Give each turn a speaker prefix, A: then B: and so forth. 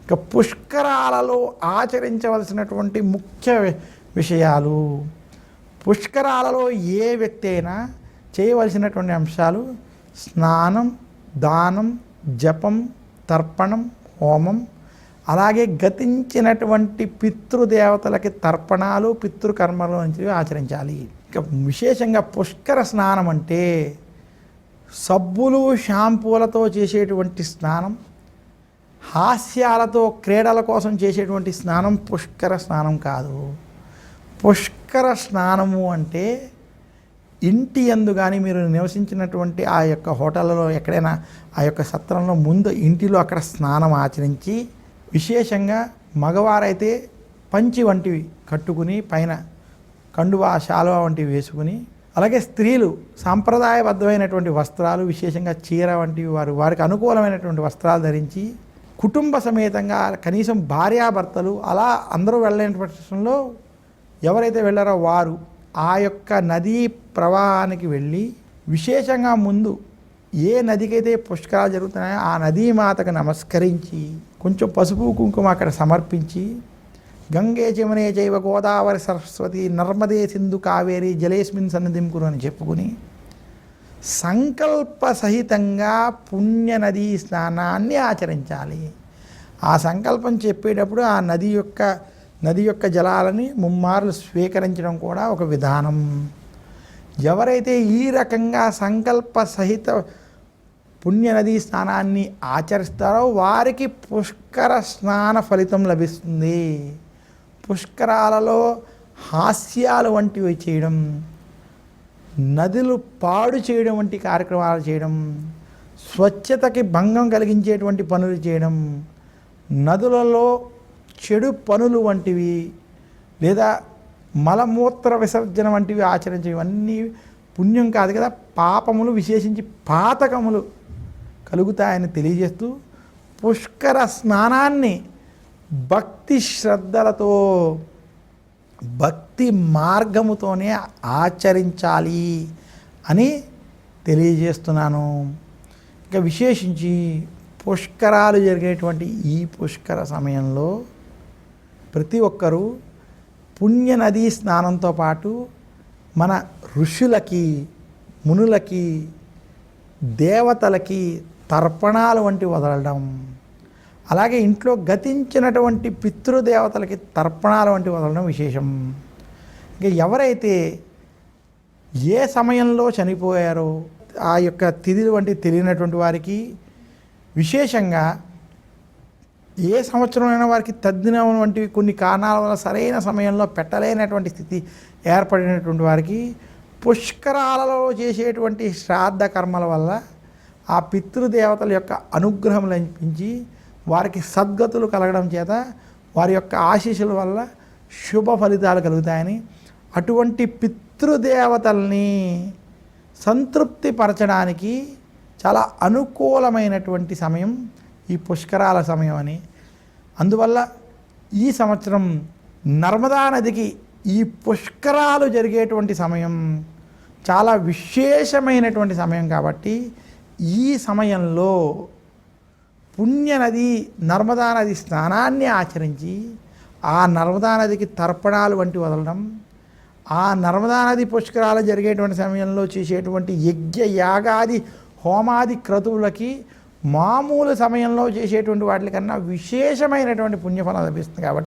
A: ఇక పుష్కరాలలో ఆచరించవలసినటువంటి ముఖ్య విషయాలు. పుష్కరాలలో ఏ వ్యక్తి అయినా చేయవలసినటువంటి అంశాలు స్నానం, దానం, జపం, తర్పణం, హోమం, అలాగే గతించినటువంటి పితృదేవతలకి తర్పణాలు, పితృకర్మలు వంటివి ఆచరించాలి. ఇక విశేషంగా పుష్కర స్నానం అంటే సబ్బులు, షాంపూలతో చేసేటువంటి స్నానం, హాస్యాలతో క్రీడల కోసం చేసేటువంటి స్నానం పుష్కర స్నానం కాదు. పుష్కర స్నానము అంటే ఇంటి యందు కానీ మీరు నివసించినటువంటి ఆ యొక్క హోటళ్ళలో ఎక్కడైనా ఆ యొక్క సత్రంలో ముందు ఇంటిలో అక్కడ స్నానం ఆచరించి, విశేషంగా మగవారైతే పంచి వంటివి కట్టుకుని పైన కండువా, శాలువా వంటివి వేసుకుని, అలాగే స్త్రీలు సాంప్రదాయబద్ధమైనటువంటి వస్త్రాలు, విశేషంగా చీర వంటివి వారికి అనుకూలమైనటువంటి వస్త్రాలు ధరించి కుటుంబ సమేతంగా కనీసం భార్యాభర్తలు అలా అందరూ వెళ్ళలేని పక్షంలో ఎవరైతే వెళ్ళారో వారు ఆ యొక్క నదీ ప్రవాహానికి వెళ్ళి, విశేషంగా ముందు ఏ నదికైతే పుష్కరాలు జరుగుతున్నాయో ఆ నదీమాతకు నమస్కరించి కొంచెం పసుపు కుంకుమ అక్కడ సమర్పించి, గంగే జమునే చైవ గోదావరి సరస్వతి నర్మదే సింధు కావేరి జలేస్మిన్ సన్నిధిం కురు అని చెప్పుకుని సంకల్ప సహితంగా పుణ్యనదీ స్నానాన్ని ఆచరించాలి. ఆ సంకల్పం చెప్పేటప్పుడు ఆ నది యొక్క జలాలని ముమ్మార్లు స్వీకరించడం కూడా ఒక విధానం. ఎవరైతే ఈ రకంగా సంకల్ప సహిత పుణ్యనదీ స్నానాన్ని ఆచరిస్తారో వారికి పుష్కర స్నాన ఫలితం లభిస్తుంది. పుష్కరాలలో హాస్యాలు వంటివి చేయడం, నదులు పాడు చేయడం వంటి కార్యక్రమాలు చేయడం, స్వచ్ఛతకి భంగం కలిగించేటువంటి పనులు చేయడం, నదులలో చెడు పనులు వంటివి లేదా మలమూత్ర విసర్జన వంటివి ఆచరించే ఇవన్నీ పుణ్యం కాదు కదా, పాపములు, విశేషించి పాతకములు కలుగుతాయని తెలియజేస్తూ పుష్కర స్నానాన్ని భక్తి శ్రద్ధలతో భక్తి మార్గముతోనే ఆచరించాలి అని తెలియజేస్తున్నాను. ఇంకా విశేషించి పుష్కరాలు జరిగేటువంటి ఈ పుష్కర సమయంలో ప్రతి ఒక్కరూ పుణ్యనదీ స్నానంతో పాటు మన ఋషులకి, మునులకి, దేవతలకి తర్పణాలు వంటి వదలడం, అలాగే ఇంట్లో గతించినటువంటి పితృదేవతలకి తర్పణాలు వంటి వదలడం విశేషం. ఇంకా ఎవరైతే ఏ సమయంలో చనిపోయారో ఆ యొక్క తిథి వంటి తెలియనటువంటి వారికి, విశేషంగా ఏ సంవత్సరమైనా వారికి తద్దినం వంటివి కొన్ని కారణాల వల్ల సరైన సమయంలో పెట్టలేనటువంటి స్థితి ఏర్పడినటువంటి వారికి పుష్కరాలలో చేసేటువంటి శ్రాద్ధ కర్మల వల్ల ఆ పితృదేవతల యొక్క అనుగ్రహం లభించి వారికి సద్గతులు కలగడం చేత వారి యొక్క ఆశీస్సుల వల్ల శుభ ఫలితాలు కలుగుతాయని, అటువంటి పితృదేవతల్ని సంతృప్తిపరచడానికి చాలా అనుకూలమైనటువంటి సమయం ఈ పుష్కరాల సమయం అని, అందువల్ల ఈ సంవత్సరం నర్మదా నదికి ఈ పుష్కరాలు జరిగేటువంటి సమయం చాలా విశేషమైనటువంటి సమయం కాబట్టి ఈ సమయంలో పుణ్యనది నర్మదా నది స్నానాన్ని ఆచరించి ఆ నర్మదా నదికి తర్పణాలు వంటి వదలడం, ఆ నర్మదా నది పుష్కరాలు జరిగేటువంటి సమయంలో చేసేటువంటి యజ్ఞ యాగాది హోమాది క్రతువులకి మామూలు సమయంలో చేసేటువంటి వాటికన్నా విశేషమైనటువంటి పుణ్యఫలం లభిస్తుంది కాబట్టి